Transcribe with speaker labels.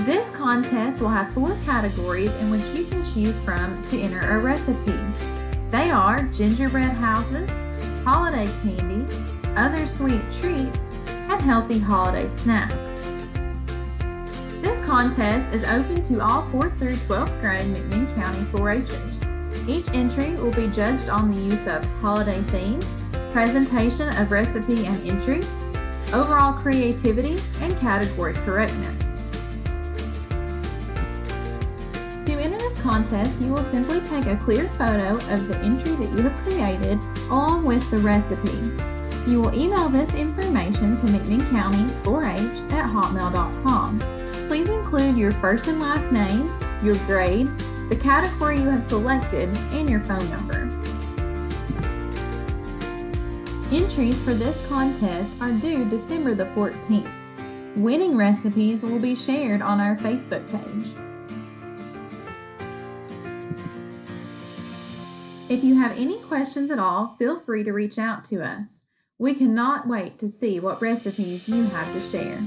Speaker 1: This contest will have 4 categories in which you can choose from to enter a recipe. They are gingerbread houses, holiday candy, other sweet treats, and healthy holiday snacks. This contest is open to all 4th through 12th grade McMinn County 4-Hers. Each entry will be judged on the use of holiday themes, presentation of recipe and entry, overall creativity, and category correctness. To enter this contest, you will simply take a clear photo of the entry that you have created along with the recipe. You will email this information to mcminncounty4h@hotmail.com. Please include your first and last name, your grade, the category you have selected, and your phone number. Entries for this contest are due December the 14th. Winning recipes will be shared on our Facebook page. If you have any questions at all, feel free to reach out to us. We cannot wait to see what recipes you have to share.